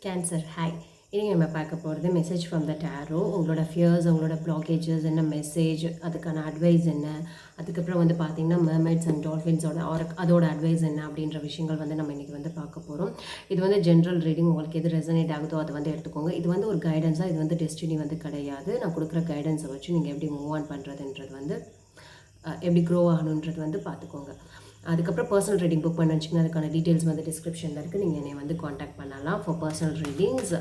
Cancer hi. இன்றைக்கி நம்ம பார்க்க போகிறது மெசேஜ் ஃப்ரம் த டேரோ. உங்களோட ஃபியர்ஸ், உங்களோட பிளாக்கேஜஸ் என்ன, மெசேஜ், அதுக்கான அட்வைஸ் என்ன, அதுக்கப்புறம் வந்து பார்த்திங்கன்னா மெர்மைட்ஸ் அண்ட் டால்ஃபின்ஸோட அதோட அட்வைஸ் என்ன அப்படின்ற விஷயங்கள் வந்து நம்ம இன்றைக்கி வந்து பார்க்க போகிறோம். இது வந்து ஜென்ரல் ரீடிங். உங்களுக்கு எது ரெசனேட் ஆகுதோ அதை வந்து எடுத்துக்கோங்க. இது வந்து ஒரு கைடன்ஸாக, இது வந்து டெஸ்டினி வந்து கிடையாது. நான் கொடுக்குற கைடன்ஸை வச்சு நீங்கள் எப்படி மூவ் ஆன் பண்ணுறதுன்றது வந்து எப்படி க்ரோ ஆகணுன்றது வந்து பார்த்துக்கோங்க. அதுக்கப்புறம் பர்சனல் ரீடிங் புக் பண்ண வச்சிங்கன்னா அதுக்கான டீட்டெயில்ஸ் வந்து டிஸ்கிரிப்ஷனில் இருக்குது. நீங்கள் என்னை வந்து காண்டாக்ட் பண்ணலாம் ஃபார் பர்சனல் ரீடிங்ஸ்.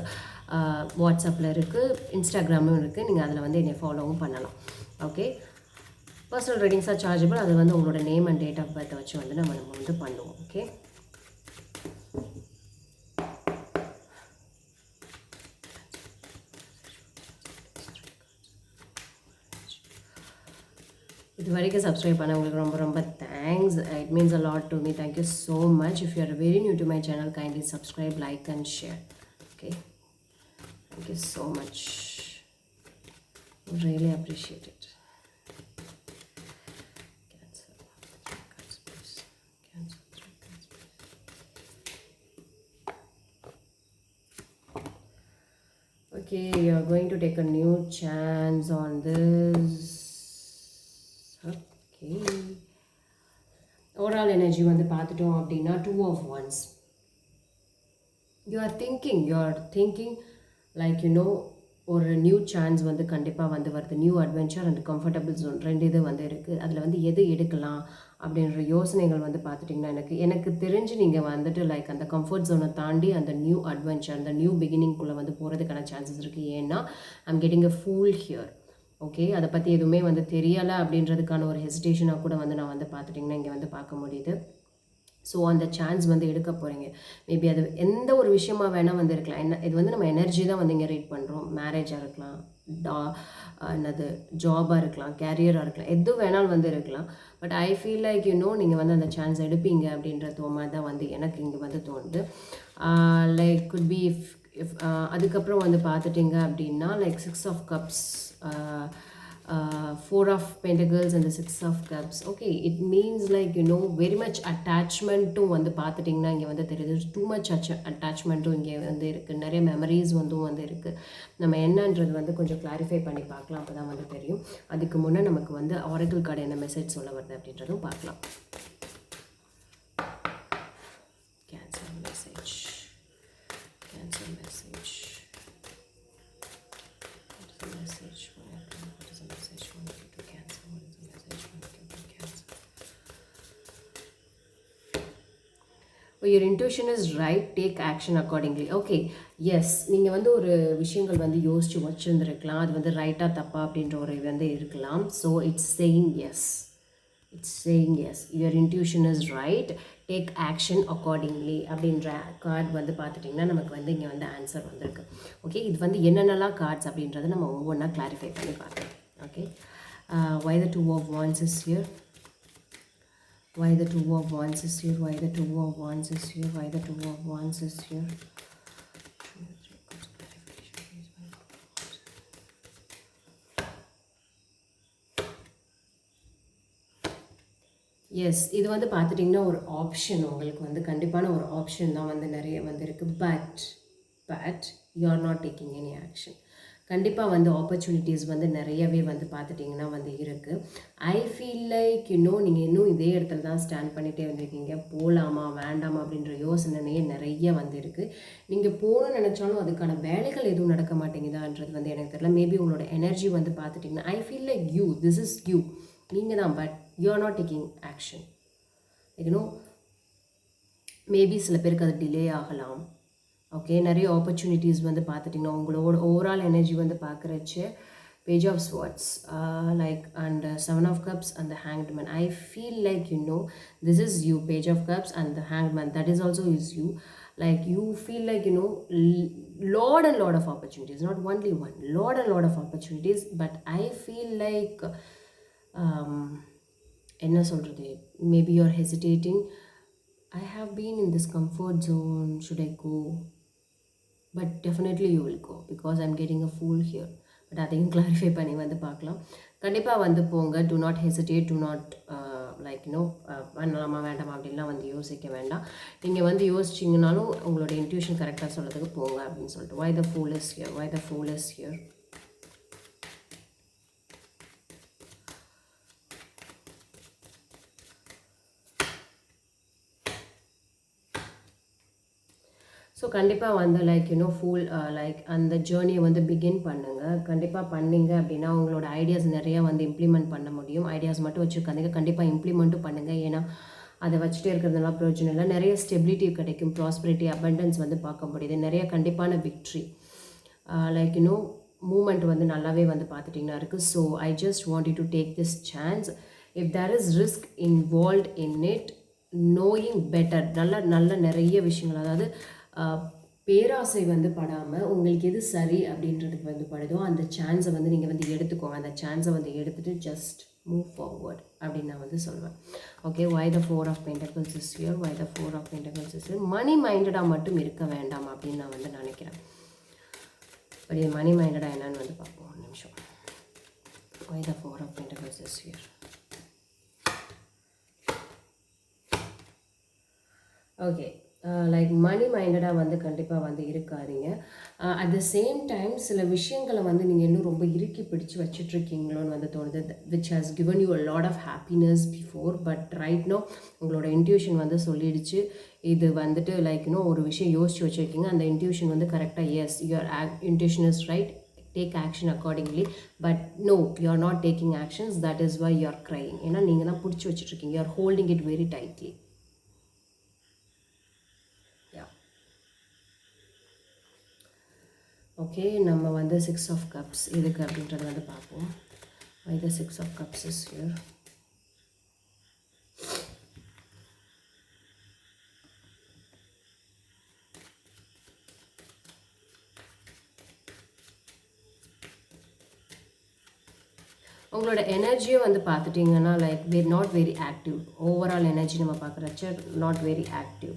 வாட்ஸ்அப்பில் இருக்குது, இன்ஸ்டாகிராமும் இருக்குது. நீங்கள் அதில் வந்து என்னை ஃபாலோவும் பண்ணலாம். ஓகே, பர்சனல் ரீடிங்ஸாக சார்ஜபிள். அது வந்து உங்களோட நேம் அண்ட் டேட் ஆஃப் பர்த்தை வச்சு வந்து நம்ம வந்து பண்ணுவோம். ஓகே, இது வரைக்கும் சப்ஸ்கிரைப் பண்ண உங்களுக்கு ரொம்ப ரொம்ப thanks. It means a lot to me. Thank you so much. If you are very new to my channel, kindly subscribe, like and share. Okay, thank you so much. Really appreciate it. Cancer. Okay, you are going to take a new chance on this. Okay. Overall energy வந்து பார்த்துட்டோம் அப்படின்னா 2 of Wands. you are thinking like ஒரு new chance வந்து கண்டிப்பாக வந்து வருது. New adventure and comfortable zone, ரெண்டு இது வந்து இருக்குது. அதில் வந்து எது எடுக்கலாம் அப்படின்ற யோசனைகள் வந்து பார்த்துட்டிங்கன்னா எனக்கு தெரிஞ்சு நீங்கள் வந்துட்டு லைக் அந்த கம்ஃபர்ட் ஜோனை தாண்டி அந்த நியூ அட்வென்ச்சர், அந்த நியூ பிகினிங்குள்ளே வந்து போகிறதுக்கான சான்சஸ் இருக்குது. ஏன்னா I'm getting a pool here. Okay, அதை பற்றி எதுவுமே வந்து தெரியலை அப்படின்றதுக்கான ஒரு ஹெசிடேஷனாக கூட வந்து நான் வந்து பார்த்துட்டிங்கன்னா இங்கே வந்து பார்க்க முடியுது. ஸோ அந்த சான்ஸ் வந்து எடுக்க போகிறீங்க. மேபி அது எந்த ஒரு விஷயமா வேணால் வந்து இருக்கலாம். இது வந்து நம்ம எனர்ஜி தான் வந்து இங்கே ரீட் பண்ணுறோம். மேரேஜாக இருக்கலாம், என்னது ஜாபாக இருக்கலாம், கேரியராக இருக்கலாம், எது வேணாலும் வந்து இருக்கலாம். பட் ஐ ஃபீல் லைக் நீங்கள் வந்து அந்த சான்ஸ் எடுப்பீங்க அப்படின்ற மாதிரி தான் வந்து எனக்கு இங்கே வந்து தோணுது. லைக் குட் பி இஃப் அதுக்கப்புறம் வந்து பார்த்துட்டிங்க அப்படின்னா like 6 of Cups, 4 of Pentacles and the 6 of Cups. Okay, it means like very much attachment-ம் வந்து பார்த்துட்டிங்கன்னா இங்கே வந்து தெரியுது. டூ மச் அட்டாச்மெண்ட்டும் இங்கே வந்து இருக்குது. நிறைய மெமரிஸ் வந்து இருக்குது. நம்ம என்னன்றது வந்து கொஞ்சம் கிளாரிஃபை பண்ணி பார்க்கலாம், அப்போ தான் வந்து தெரியும். அதுக்கு முன்னே நமக்கு வந்து ஆரக்கிள் கார்டு என்ன மெசேஜ் சொல்ல வருது அப்படின்றதும் பார்க்கலாம். Cancer message, cancer message, message what is a message from you to Cancer? What is a message from you to Cancer? Oh, your intuition is right, take action accordingly. Okay, yes, நீங்கள் வந்து ஒரு விஷயங்கள் வந்து யோசிச்சு வச்சுருந்துருக்கலாம். அது வந்து ரைட்டாக தப்பா அப்படின்ற ஒரு வந்து இருக்கலாம். So it's saying S, it's saying S, your intuition is right, take action accordingly அப்படின்ற கார்டு வந்து பார்த்துட்டிங்கன்னா நமக்கு வந்து இங்கே வந்து ஆன்சர் வந்திருக்கு. ஓகே, இது வந்து என்னென்னலாம் கார்ட்ஸ் அப்படின்றத நம்ம ஒவ்வொன்றா கிளாரிஃபை பண்ணி பார்க்கலாம். Okay, why the 2 of Wands is here, why the 2 of Wands is here, why the 2 of Wands is here, why the 2 of Wands is here. Yes, இது வந்து பார்த்துட்டிங்கன்னா ஒரு ஆப்ஷன், உங்களுக்கு வந்து கண்டிப்பான ஒரு ஆப்ஷன் தான் வந்து நிறைய வந்து இருக்குது. But you are not taking any action. கண்டிப்பாக வந்து ஆப்பர்ச்சுனிட்டிஸ் வந்து நிறையவே வந்து பார்த்துட்டிங்கன்னா வந்து இருக்குது. ஐ ஃபீல் லைக் நீங்கள் இன்னும் இதே இடத்துல தான் ஸ்டாண்ட் பண்ணிகிட்டே வந்திருக்கீங்க. போகலாமா வேண்டாமா அப்படின்ற யோசனையே நிறைய வந்து இருக்குது. நீங்கள் போகணும்னு நினச்சாலும் அதுக்கான வேலைகள் எதுவும் நடக்க மாட்டேங்குதான்றது வந்து எனக்கு தெரியல. மேபி உங்களோட எனர்ஜி வந்து பார்த்துட்டிங்கன்னா ஐ feel like this is you, நீங்கள் தான். But you are not taking action. Maybe சில பேருக்கு அது டிலே ஆகலாம். ஓகே, நிறைய ஆப்பர்ச்சுனிட்டிஸ் வந்து பார்த்துட்டிங்கன்னா உங்களோட ஓவரால் எனர்ஜி வந்து பார்க்குறச்சு page of swords like and 7 of Cups and the Hanged Man. I feel like this is you, Page of Cups and the Hanged Man, that is also is you. Like you feel like lot and lot of opportunities, not only one, lot and lot of opportunities. But I feel like என்ன சொல்கிறது, maybe you R hesitating. I have been in this comfort zone, should I go? But definitely you will go because I'm getting a fool here. But அதையும் clarify பண்ணி வந்து பார்க்கலாம். கண்டிப்பாக வந்து போங்க. To not hesitate, to not like பண்ணலாமா வேண்டாமா அப்படின்லாம் வந்து யோசிக்க வேண்டாம். நீங்கள் வந்து யோசிச்சிங்கனாலும் உங்களோட இன்ட்யூஷன் கரெக்டாக சொல்கிறதுக்கு போங்க அப்படின்னு சொல்லிட்டு. Why the fool is here? Why the fool is here? So கண்டிப்பாக வந்து ஃபுல் லைக் அந்த ஜேர்னியை வந்து பிகின் பண்ணுங்கள். கண்டிப்பாக பண்ணீங்க அப்படின்னா உங்களோட ஐடியாஸ் நிறையா வந்து இம்ப்ளிமெண்ட் பண்ண முடியும். ஐடியாஸ் மட்டும் வச்சுருக்காதீங்க, கண்டிப்பாக இம்ப்ளிமெண்ட்டும் பண்ணுங்கள். ஏன்னா அதை வச்சுட்டே இருக்கிறதுனால பிரயோஜனம் இல்லை. நிறைய ஸ்டெபிலிட்டி கிடைக்கும், ப்ராஸ்பரிட்டி, அபண்டன்ஸ் வந்து பார்க்க முடியுது, நிறைய கண்டிப்பான விக்ட்ரி, லைக் மூமெண்ட் வந்து நல்லாவே வந்து பார்த்துட்டிங்கன்னா இருக்குது. So I just want you to take this chance. If there is risk involved in it, knowing better, நல்ல நல்ல நிறைய விஷயங்கள், அதாவது பேராசை வந்து படாமல் உங்களுக்கு எது சரி அப்படின்றதுக்கு வந்து படுதோ அந்த சான்ஸை வந்து நீங்கள் வந்து எடுத்துக்கோங்க. அந்த சான்ஸை வந்து எடுத்துகிட்டு ஜஸ்ட் மூவ் ஃபார்வர்ட் அப்படின்னு நான் வந்து சொல்வேன். Okay, why the 4 of Pentacles is here? Why the 4 of Pentacles is here? மணி மைண்டடாக மட்டும் இருக்க வேண்டாம் அப்படின்னு நான் வந்து நினைக்கிறேன். பட் இது மணி மைண்டடாக என்னன்னு வந்து பார்ப்போம் ஒரு நிமிஷம். Why the 4 of Pentacles is here? Okay, like money மைண்டடாக வந்து கண்டிப்பாக வந்து இருக்காதீங்க. அட் த சேம் டைம் சில விஷயங்களை வந்து நீங்கள் இன்னும் ரொம்ப இறுக்கி பிடிச்சி வச்சிட்ருக்கீங்களோன்னு வந்து தோணுது, which has given you a lot of happiness before. But right now உங்களோட இன்ட்யூஷன் வந்து சொல்லிடுச்சு இது வந்துட்டு ஒரு விஷயம் யோசிச்சு வச்சுருக்கீங்க, அந்த இன்ட்யூஷன் வந்து கரெக்டாக yes your intuition is right, take action accordingly. But no, you are not taking actions, that is why you are crying. ஏன்னா நீங்கள் தான் பிடிச்சி வச்சுட்ருக்கீங்க, you are holding it very tightly. Okay, நம்ம வந்து 6 of Cups எதுக்கு அப்படின்றத வந்து பார்ப்போம். Why the 6 of Cups is here? உங்களோட எனர்ஜியை வந்து பார்த்துட்டிங்கன்னா not very active. Overall energy நம்ம பார்க்குறச்ச not very active.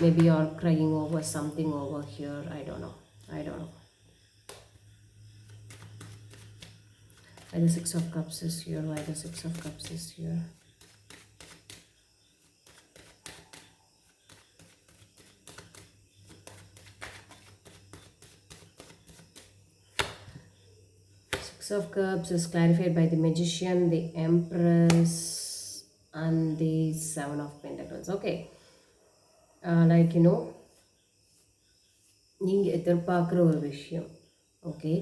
Maybe you are crying over something over here. I don't know. Why the 6 of Cups is here? Why the 6 of Cups is here? Six of Cups is clarified by the Magician, the Empress, and the 7 of Pentacles. Okay, நீங்கள் எதிர்பார்க்குற ஒரு விஷயம். Okay,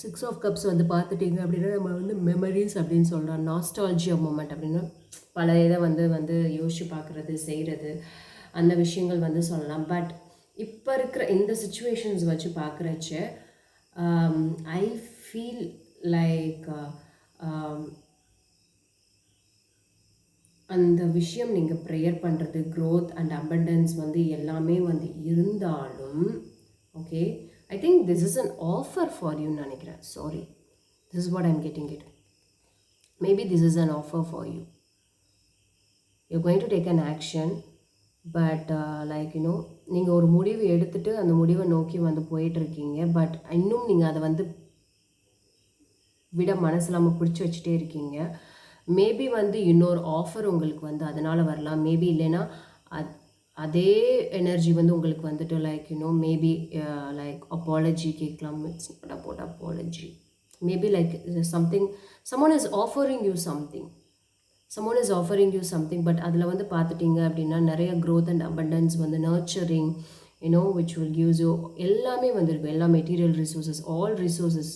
6 of cups வந்து பார்த்துட்டிங்க அப்படின்னா நம்ம வந்து memories அப்படின்னு சொல்கிறோம், நாஸ்டாலஜியா மூமெண்ட் அப்படின்னு பல இதை வந்து யோசிச்சு பார்க்குறது, செய்கிறது, அந்த விஷயங்கள் வந்து சொல்லலாம். பட் இப்போ இருக்கிற இந்த சுச்சுவேஷன்ஸ் வச்சு பார்க்குறச்ச ஐ ஃபீல் லைக் அந்த விஷயம் நீங்கள் ப்ரேயர் பண்ணுறது, க்ரோத் அண்ட் அபண்டன்ஸ் வந்து எல்லாமே வந்து இருந்தாலும், okay, I think this is an offer for you நினைக்கிறேன். Sorry, this is what I'm getting it. Maybe this is an offer for you. You're going to take an action, but நீங்கள் ஒரு முடிவு எடுத்துட்டு அந்த முடிவை நோக்கி வந்து போயிட்டுருக்கீங்க. பட் இன்னும் நீங்கள் அதை வந்து விட மனசில்லாமல் பிடிச்சி வச்சுட்டே இருக்கீங்க. மேபி வந்து இன்னொரு ஆஃபர் உங்களுக்கு வந்து அதனால் வரலாம். மேபி இல்லைன்னா அதே எனர்ஜி வந்து உங்களுக்கு வந்துட்டு மேபி அப்பாலஜி கேட்கலாம். It's not about apology. Maybe someone is offering you something. But அதில் வந்து பார்த்துட்டிங்க அப்படின்னா நிறைய க்ரோத் அண்ட் அபண்டன்ஸ் வந்து nurturing, which will gives you எல்லாமே வந்துருக்கும், எல்லா material resources, all resources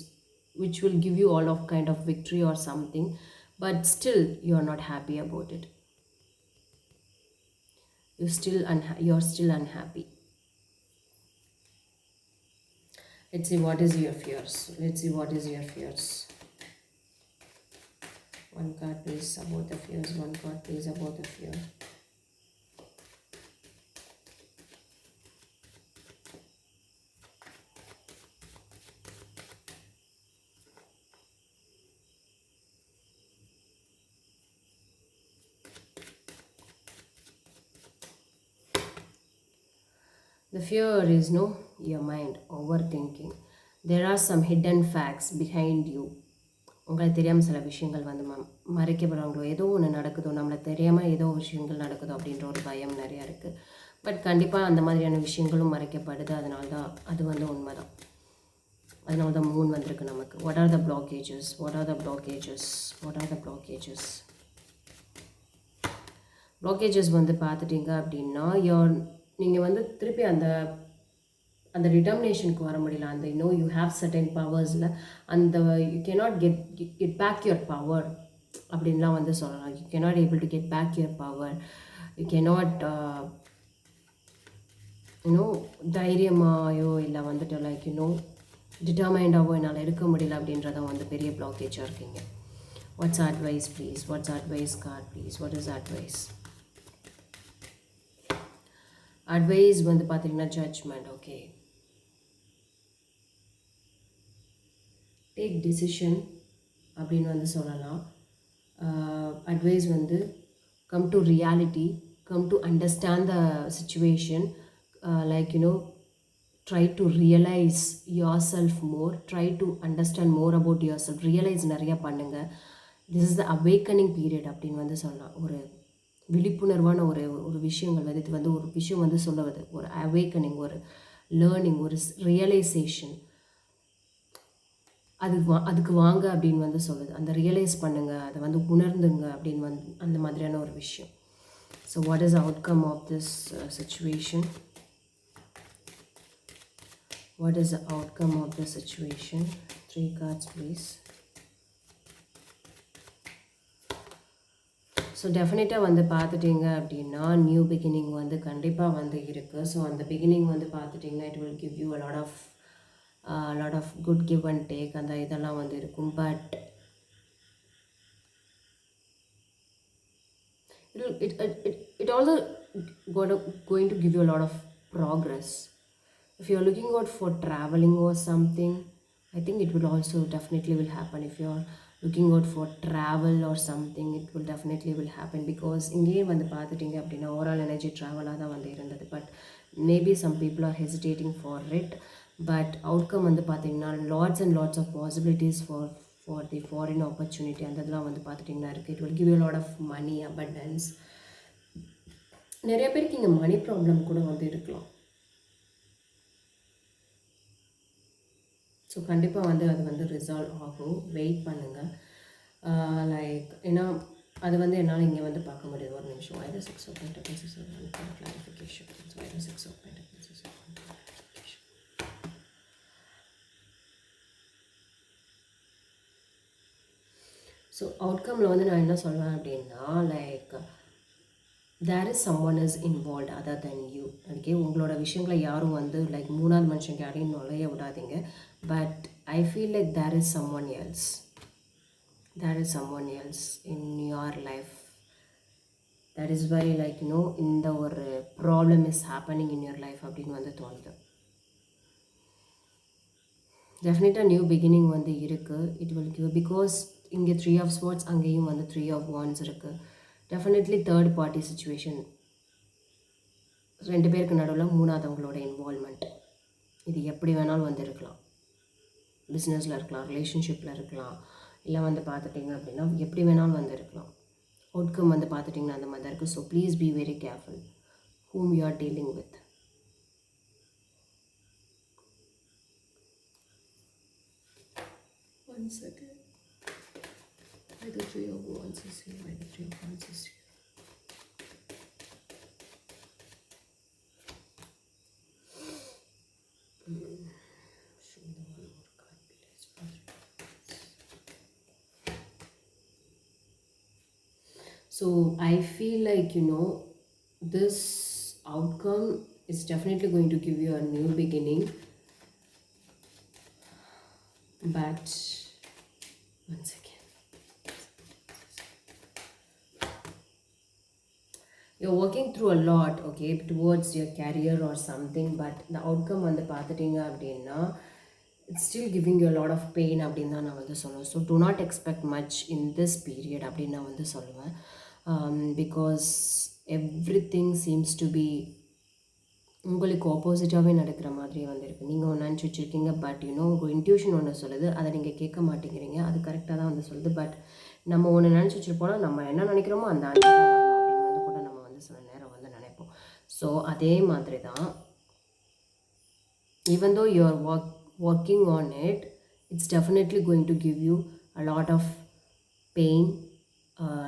which will give you all of kind of victory or something. But still you are not happy about it. You're still unhappy. Let's see what is your fears. One card please about the fears. One card please about the fear. The fear is your mind overthinking. There are some hidden facts behind you. உங்களுக்கு தெரியாமல் சில விஷயங்கள் வந்து மறைக்கப்படுறாங்களோ, ஏதோ ஒன்று நடக்குதோ, நம்மளை தெரியாமல் ஏதோ விஷயங்கள் நடக்குதோ அப்படின்ற ஒரு பயம் நிறையா இருக்குது. பட் கண்டிப்பாக அந்த மாதிரியான விஷயங்களும் மறைக்கப்படுது. அதனால தான் அது வந்து உண்மை தான். அதனால தான் மூன் வந்திருக்கு நமக்கு. What are the blockages, what are the blockages, what are the blockages. Blockages வந்து பார்த்துட்டிங்க அப்படின்னா, நீங்கள் வந்து திருப்பி அந்த அந்த டிட்டர்மினேஷனுக்கு வர முடியல. அந்த யூ ஹேவ் சர்டன் பவர்ஸில் அந்த you cannot get back your power அப்படின்லாம் வந்து சொல்லலாம். You cannot able to get back your power. You cannot தைரியமாயோ இல்லை வந்துட்டு லைக் டிட்டர்மைண்டாவோ என்னால் இருக்க முடியல அப்படின்றத வந்து பெரிய பிளாக்கேஜாக இருக்கீங்க. What's advice please, what's advice card please, what is advice? Advice வந்து பார்த்தீங்கன்னா ஜட்ஜ்மெண்ட். ஓகே, டேக் டிசிஷன் அப்படின்னு வந்து சொல்லலாம். அட்வைஸ் வந்து come to reality, come to understand the situation, like try to realize yourself more, try to understand more about yourself, realize நிறைய பண்ணுங்க. this is the awakening period அப்படின்னு வந்து சொல்லலாம். ஒரு விழிப்புணர்வான ஒரு ஒரு விஷயங்கள் வந்து இது வந்து ஒரு விஷயம் வந்து சொல்லுவது ஒரு அவேக்கனிங், ஒரு லேர்னிங், ஒரு ரியலைசேஷன். அதுக்கு வாங்க அப்படின்னு வந்து சொல்லுது. அந்த ரியலைஸ் பண்ணுங்க, அதை வந்து உணர்ந்துங்க அப்படின்னு வந்து அந்த மாதிரியான ஒரு விஷயம். So what is outcome of this situation? What is the outcome of the situation? 3 cards please. So டெஃபினட்டாக வந்து பார்த்துட்டிங்க அப்படின்னா நியூ பிகினிங் வந்து கண்டிப்பாக வந்து இருக்குது. ஸோ அந்த பிகினிங் வந்து பார்த்துட்டிங்கன்னா it will give you lot of good give and take அந்த இதெல்லாம் வந்து இருக்கும். But it also going to give you a lot of progress. If you're looking out for traveling or something, I think it will also definitely will happen. If you're looking out for travel or something, it will definitely will happen. Because இங்கேயே வந்து பார்த்துட்டிங்க அப்படின்னா overall energy ட்ராவலாக தான் வந்து இருந்தது. But maybe some people are hesitating for it. But outcome வந்து பார்த்திங்கன்னா lots and lots of possibilities for the foreign opportunity அந்த இதெல்லாம் வந்து பார்த்துட்டிங்கன்னா இருக்குது. It will give you lot of money abundance. நிறைய பேருக்கு இங்கே மணி ப்ராப்ளம் கூட வந்து இருக்கலாம். ஸோ கண்டிப்பாக வந்து அது வந்து ரிசால்வ் ஆகும். வெயிட் பண்ணுங்கள். லைக் ஏன்னா அது வந்து என்னால் இங்கே வந்து பார்க்க முடியாது. ஒரு நிமிஷம். Why the 6 of Pentacles is a clarification. Why the 6 of Pentacles is a clarification. So அவுட்கமில் வந்து நான் என்ன சொல்வேன் அப்படின்னா like there is someone is involve other than you. Okay, உங்களோட விஷயங்களை யாரும் வந்து லைக் மூணாவது மனுஷங்க யாரையும் நுழைய விடாதீங்க. But I feel like there is someone else, there is someone else in your life. That is why like இந்த ஒரு problem is happening in your life அப்படின்னு வந்து தோணுது. டெஃபினட்டாக நியூ பிகினிங் வந்து இருக்குது. இட் வில் கிவ் பிகாஸ் இங்கே 3 of Schwarz, அங்கேயும் வந்து 3 ஆஃப் வான்ஸ் இருக்குது. டெஃபினெட்லி தேர்ட் பார்ட்டி சுச்சுவேஷன், 2 பேருக்கு நடுவில் மூணாவதவங்களோட இன்வால்மெண்ட். இது எப்படி வேணாலும் வந்து இருக்கலாம். பிஸ்னஸில் இருக்கலாம், ரிலேஷன்ஷிப்பில் இருக்கலாம், இல்லை வந்து பார்த்துட்டிங்க அப்படின்னா எப்படி வேணாலும் வந்து இருக்கலாம். அவுட்கம் வந்து பார்த்துட்டிங்கன்னா அந்த மாதிரி தான் இருக்குது. So please be very careful whom you are dealing with. One second. Why the 3 of Wands is here? Why the 3 of Wands is here? Show me one more card, please. So I feel like this outcome is definitely going to give you a new beginning. But one second. You're working through a lot, okay, towards your career or something, but the outcome வந்து பார்த்துட்டிங்க அப்படின்னா it's still giving you a lot of pain அப்படின்னு தான் நான் வந்து சொல்லுவேன். So do not expect much in this period அப்படின்னு நான் வந்து சொல்லுவேன். Because everything seems to be உங்களுக்கு ஆப்போசிட்டாகவே நடக்கிற மாதிரி மாதிரி வந்திருக்கு. நீங்கள் ஒன்று நினச்சி வச்சுருக்கீங்க, பட் உங்கள் இன்ட்யூஷன் ஒன்று சொல்லுது, அதை நீங்கள் கேட்க மாட்டேங்கிறீங்க. அது கரெக்டாக தான் வந்து சொல்லுது. பட் நம்ம ஒன்று நினச்சி வச்சுருப்போம்னா, நம்ம என்ன நினைக்கிறோமோ அந்த ஆன்சர் தான் வரணும் அப்படின்னு வந்து கூட நம்ம வந்து சில நேரம் வந்து நினைப்போம். ஸோ அதே மாதிரி தான், even though you are working on it, it's definitely going to give you a lot of pain.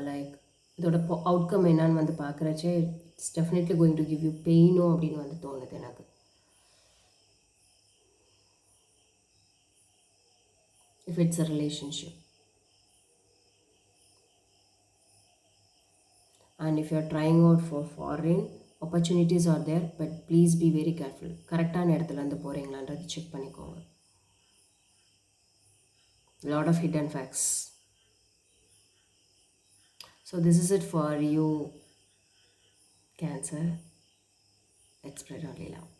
Like இதோட அவுட்கம் என்னன்னு வந்து பார்க்குறச்சே it's definitely going to give you பெயினோ அப்படின்னு வந்து தோணுது எனக்கு. If it's a relationship, and if you're trying out for foreign, opportunities are there, but please be very careful. கரெக்டான இடத்துல இருந்து போகிறீங்களான்றது செக் பண்ணிக்கோங்க. Lot of hidden facts. So this is it for you, Cancer. Let's spread only love.